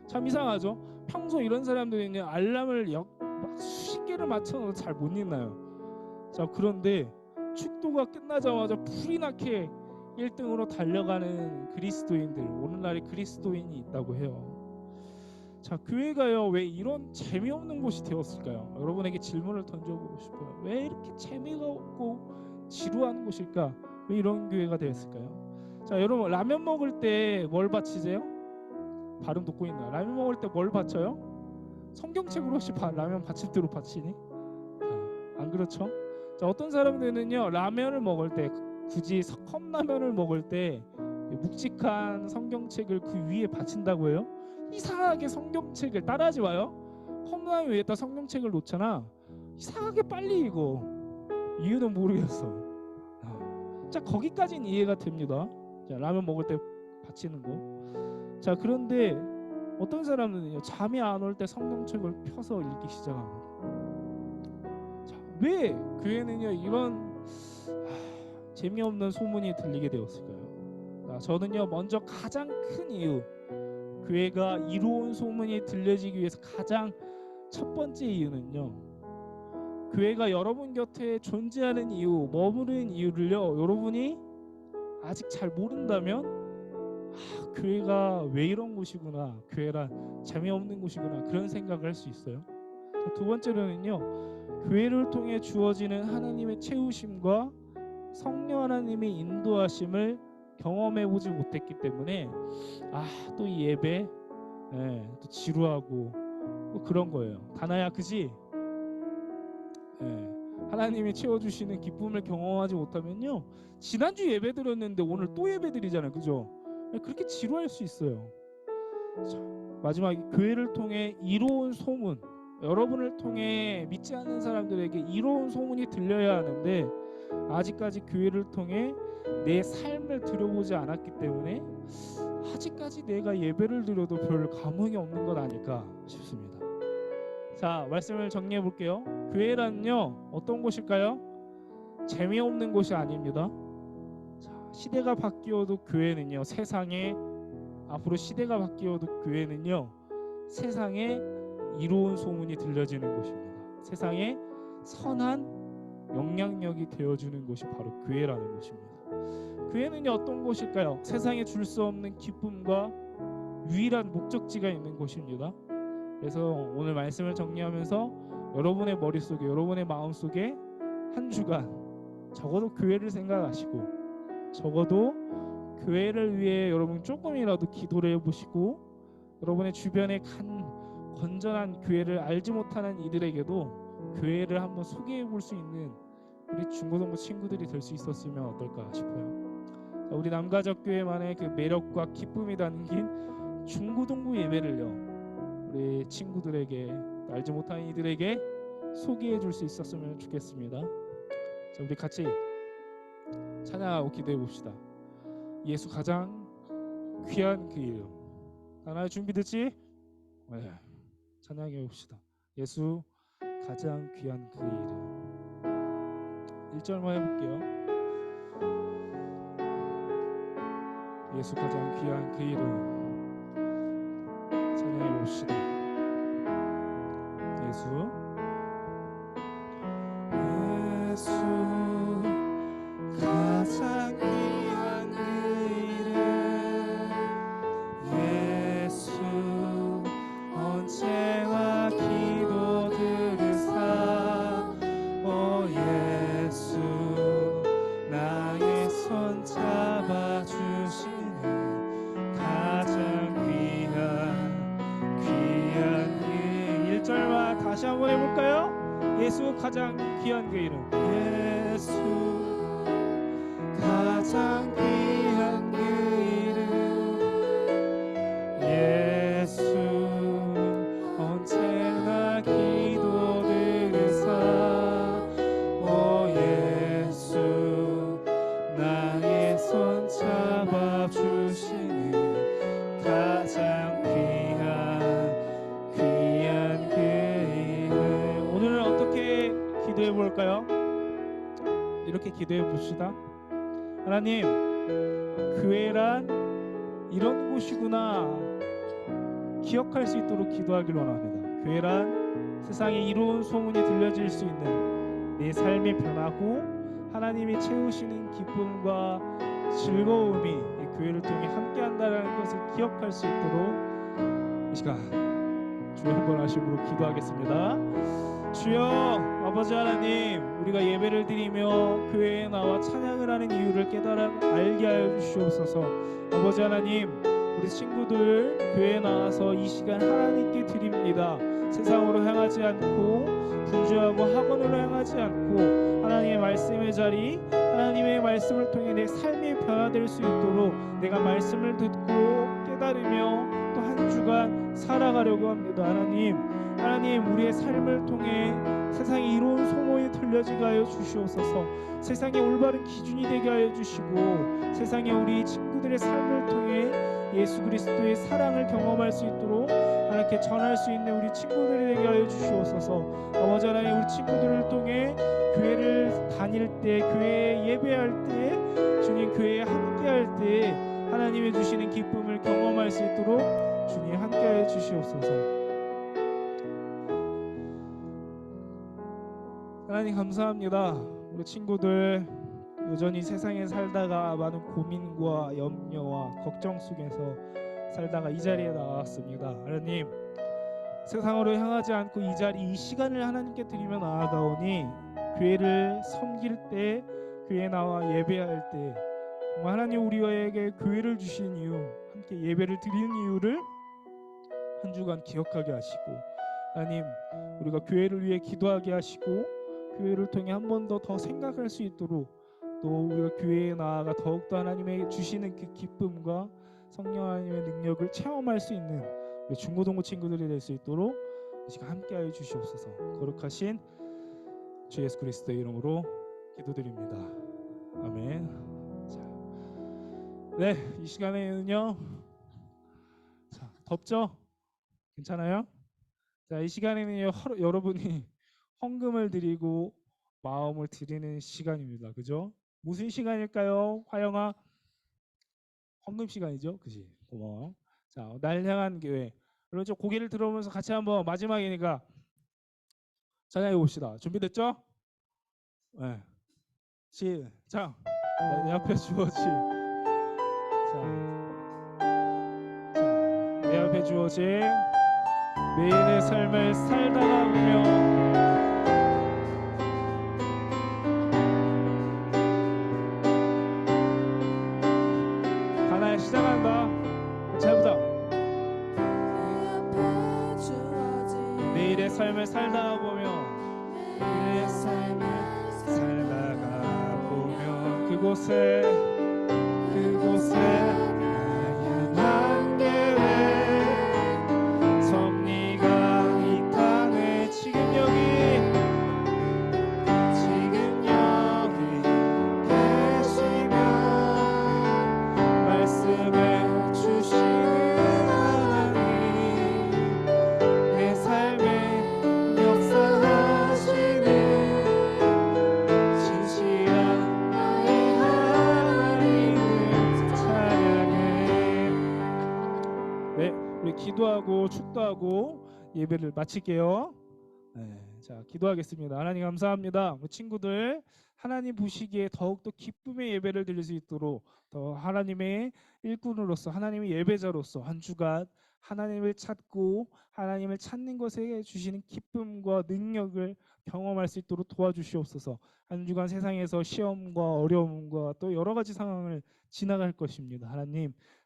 참 이상하죠? 평소 이런 사람들은 알람을 막 수십 개를 맞춰도 잘 못 일어나요. 자, 그런데 축도가 끝나자마자 불이 나게 1등으로 달려가는 그리스도인들, 오늘날의 그리스도인이 있다고 해요. 자, 교회가요, 왜 이런 재미없는 곳이 되었을까요? 여러분에게 질문을 던져보고 싶어요. 왜 이렇게 재미가 없고 지루한 곳일까? 왜 이런 교회가 되었을까요? 자, 여러분, 라면 먹을 때 뭘 바치세요? 발음 돋고 있나요? 라면 먹을 때 뭘 바쳐요? 성경책으로 혹시 라면 바칠 대로 바치니? 안 그렇죠? 자, 어떤 사람들은요, 라면을 먹을 때, 굳이 컵라면을 먹을 때 묵직한 성경책을 그 위에 받친다고 해요. 이상하게 성경책을 따라하지 마요. 컵라면 위에다 성경책을 놓잖아. 이상하게 빨리 읽어. 이유는 모르겠어. 자, 거기까지는 이해가 됩니다. 자, 라면 먹을 때 받치는 거. 자, 그런데 어떤 사람들은요, 잠이 안 올 때 성경책을 펴서 읽기 시작합니다. 자, 왜 교회는요, 이런 재미없는 소문이 들리게 되었을까요? 자, 저는요, 먼저 가장 큰 이유, 교회가 이로운 소문이 들려지기 위해서 가장 첫 번째 이유는요, 교회가 여러분 곁에 존재하는 이유, 머무르는 이유를요, 여러분이 아직 잘 모른다면 교회가 왜 이런 곳이구나, 교회란 재미없는 곳이구나, 그런 생각을 할 수 있어요. 자, 두 번째로는요, 교회를 통해 주어지는 하나님의 채우심과 성령 하나님의 인도하심을 경험해보지 못했기 때문에 또 이 예배 또 지루하고 또 그런 거예요. 다나야, 그지? 하나님이 채워주시는 기쁨을 경험하지 못하면요, 지난주 예배 드렸는데 오늘 또 예배 드리잖아요, 그죠? 그렇게 지루할 수 있어요. 자, 마지막에 교회를 통해 이로운 소문, 여러분을 통해 믿지 않는 사람들에게 이로운 소문이 들려야 하는데 아직까지 교회를 통해 내 삶을 들여보지 않았기 때문에 아직까지 내가 예배를 드려도 별 감흥이 없는 것 아닐까 싶습니다. 자, 말씀을 정리해 볼게요. 교회란요, 어떤 곳일까요? 재미없는 곳이 아닙니다. 자, 시대가 바뀌어도 교회는요, 앞으로 시대가 바뀌어도 교회는요, 세상에 이로운 소문이 들려지는 곳입니다. 세상에 선한 영향력이 되어주는 곳이 바로 교회라는 곳입니다. 교회는요, 어떤 곳일까요? 세상에 줄 수 없는 기쁨과 유일한 목적지가 있는 곳입니다. 그래서 오늘 말씀을 정리하면서 여러분의 머릿속에, 여러분의 마음속에 한 주간 적어도 교회를 생각하시고 적어도 교회를 위해 여러분 조금이라도 기도를 해보시고 여러분의 주변에 건전한 교회를 알지 못하는 이들에게도 교회를 한번 소개해 볼 수 있는 우리 중고등부 친구들이 될 수 있었으면 어떨까 싶어요. 자, 우리 남가족교회만의 그 매력과 기쁨이 담긴 중고등부 예배를요, 우리 친구들에게, 알지 못하는 이들에게 소개해 줄 수 있었으면 좋겠습니다. 자, 우리 같이 찬양하고 기도해 봅시다. 예수 가장 귀한 그 이름. 하나 준비됐지? 네. 찬양해 봅시다. 예수 가장 귀한 그 이름. 1절만 해볼게요. 예수 가장 귀한 그 이름. 찬양해 봅시다. 예수 가장 귀한 그 이름. 예수 언제나 기도 들으사. 오 예수 나의 손 잡아주시는 가장 귀한 그 1절만 다시 한번 해볼까요? 예수 가장 귀한 그 이름. 예수 가장 귀한 그 이름. 예수 언제나 기도 들으사. 오 예수 나의 손 잡아주시는 가장 귀한 그 이름. 오늘은 어떻게 기도해 볼까요? 이렇게 기도해 봅시다. 하나님, 교회란 이런 곳이구나 기억할 수 있도록 기도하길 원합니다. 교회란 세상에 이로운 소문이 들려질 수 있는 내 삶의 변화고 하나님이 채우시는 기쁨과 즐거움이 이 교회를 통해 함께한다는 것을 기억할 수 있도록 이 시간 주여 한번 하심으로 기도하겠습니다. 주여 아버지 하나님, 우리가 예배를 드리며 교회에 나와 찬양을 하는 이유를 깨달아 알게 하여 주시옵소서. 아버지 하나님, 우리 친구들 교회에 나와서 이 시간 하나님께 드립니다. 세상으로 향하지 않고 분주하고 학원으로 향하지 않고 하나님의 말씀의 자리, 하나님의 말씀을 통해 내 삶이 변화될 수 있도록 내가 말씀을 듣고 깨달으며 또 한 주간 살아가려고 합니다. 하나님 우리의 삶을 통해 세상에 이로운 소문이 들려지게 하여 주시옵소서. 세상에 올바른 기준이 되게 하여 주시고 세상에 우리 친구들의 삶을 통해 예수 그리스도의 사랑을 경험할 수 있도록 하나님께 전할 수 있는 우리 친구들이 되게 하여 주시옵소서. 아버지 하나님, 우리 친구들을 통해 교회를 다닐 때, 교회에 예배할 때, 주님 교회에 함께할 때 하나님이 주시는 기쁨을 경험할 수 있도록 주님 함께하여 주시옵소서. 하나님 감사합니다. 우리 친구들 여전히 세상에 살다가 많은 고민과 염려와 걱정 속에서 살다가 이 자리에 나왔습니다. 하나님, 세상으로 향하지 않고 이 자리, 이 시간을 하나님께 드리며 나아가오니 교회를 섬길 때, 교회에 나와 예배할 때 정말 하나님 우리에게 교회를 주신 이유, 함께 예배를 드리는 이유를 한 주간 기억하게 하시고, 하나님 우리가 교회를 위해 기도하게 하시고 교회를 통해 한 번 더 생각할 수 있도록, 또 우리가 교회에 나아가 더욱더 하나님의 주시는 그 기쁨과 성령 하나님의 능력을 체험할 수 있는 우리 중고등부 친구들이 될 수 있도록 이 시간 함께하여 주시옵소서. 거룩하신 주 예수 그리스도의 이름으로 기도드립니다. 아멘. 자, 네, 이 시간에는요, 자, 덥죠? 괜찮아요? 자, 이 시간에는요 여러분이 헌금을 드리고 마음을 드리는 시간입니다. 그죠? 무슨 시간일까요? 화영아, 헌금 시간이죠. 그지? 고마워. 자, 날 향한 교회. 여러분 좀 고개를 들어보면서 같이 한번 마지막이니까 찬양해 봅시다. 준비됐죠? 네. 시작. 내 앞에 주어진 내 앞에 주어진 매일의 삶을 살다가 보며 그곳에 나의 향한 계획 섭리가 이 땅에 지금 여기 계시며 말씀해 주시는 하나님 내 삶에 역사하시는 진실한 나의 하나님을 찬양해. 네, 우리 기도하고 축도하고 예배를 마칠게요. 네, 자 기도하겠습니다. 하나님 감사합니다. 우리 친구들 하나님 보시기에 더욱더 기쁨의 예배를 드릴 수 있도록 더 하나님의 일꾼으로서 하나님의 예배자로서 한 주간 하나님을 찾고 하나님을 찾는 것에 주시는 기쁨과 능력을 경험할 수 있도록 도와주시옵소서. 한 주간 세상에서 시험과 어려움과 또 여러 가지 상황을 지나갈 것입니다.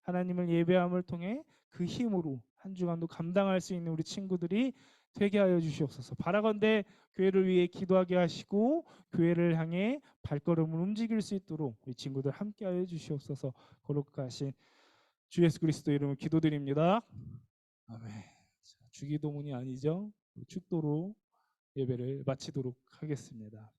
하나님을 예배함을 통해 그 힘으로 한 주간도 감당할 수 있는 우리 친구들이 되게 하여 주시옵소서. 바라건대 교회를 위해 기도하게 하시고 교회를 향해 발걸음을 움직일 수 있도록 우리 친구들 함께 하여 주시옵소서. 거룩하신 주 예수 그리스도 이름으로 기도드립니다. 아멘. 자, 주기도문이 아니죠. 축도로 예배를 마치도록 하겠습니다.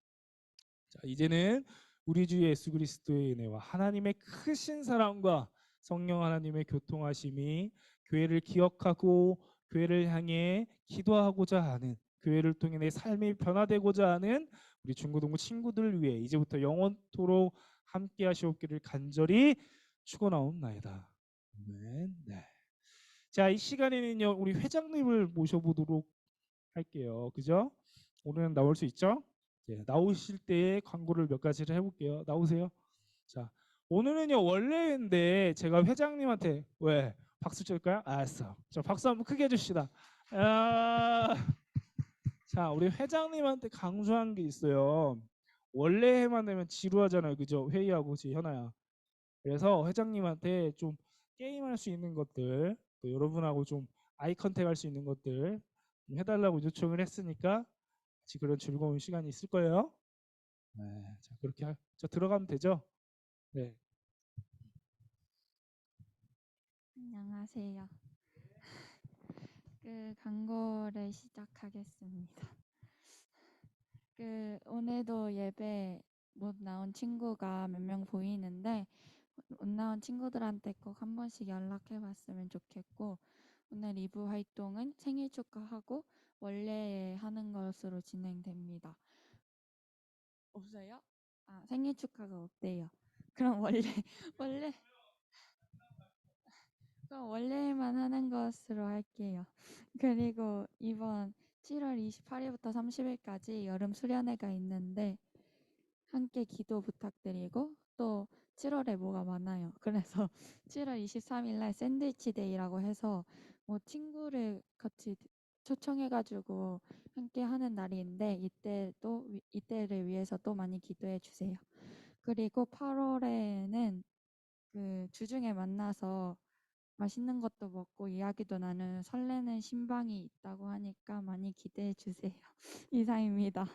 자, 이제는 우리 주 예수 그리스도의 은혜와 하나님의 크신 사랑과 성령 하나님의 교통하심이 교회를 기억하고 교회를 향해 기도하고자 하는 교회를 통해 내 삶이 변화되고자 하는 우리 중고등부 친구들을 위해 이제부터 영원토록 함께 하시옵기를 간절히 축원하옵나이다. 아멘. 네. 자, 이 시간에는요 우리 회장님을 모셔보도록 할게요. 그죠? 오늘은 나올 수 있죠? 예, 나오실 때 광고를 몇 가지를 해볼게요. 나오세요. 자, 오늘은요 원래인데 제가 회장님한테 왜 박수 칠까요? 알았어. 자, 박수 한번 크게 해줍시다. 아, 자, 우리 회장님한테 강조한 게 있어요. 원래 해만 되면 지루하잖아요, 그죠? 회의하고 현아야. 그래서 회장님한테 좀 게임할 수 있는 것들, 또 여러분하고 좀 아이 컨택 할 수 있는 것들 좀 해달라고 요청을 했으니까 같이 그런 즐거운 시간이 있을 거예요. 네, 자 그렇게 저 들어가면 되죠? 네. 안녕하세요. 광고를 시작하겠습니다. 오늘도 예배 못 나온 친구가 몇 명 보이는데 못 나온 친구들한테 꼭 한 번씩 연락해 봤으면 좋겠고, 오늘 2부 활동은 생일 축하하고 원래 하는 것으로 진행됩니다. 없어요? 아, 생일 축하가 없대요. 그럼 원래 그럼 원래만 하는 것으로 할게요. 그리고 이번 7월 28일부터 30일까지 여름 수련회가 있는데 함께 기도 부탁드리고, 또 7월에 뭐가 많아요. 그래서 7월 23일 날 샌드위치 데이라고 해서 뭐 친구를 같이 초청해가지고 함께 하는 날인데 이때를 위해서 또 많이 기도해 주세요. 그리고 8월에는 주중에 만나서 맛있는 것도 먹고 이야기도 나누는 설레는 신방이 있다고 하니까 많이 기대해 주세요. 이상입니다.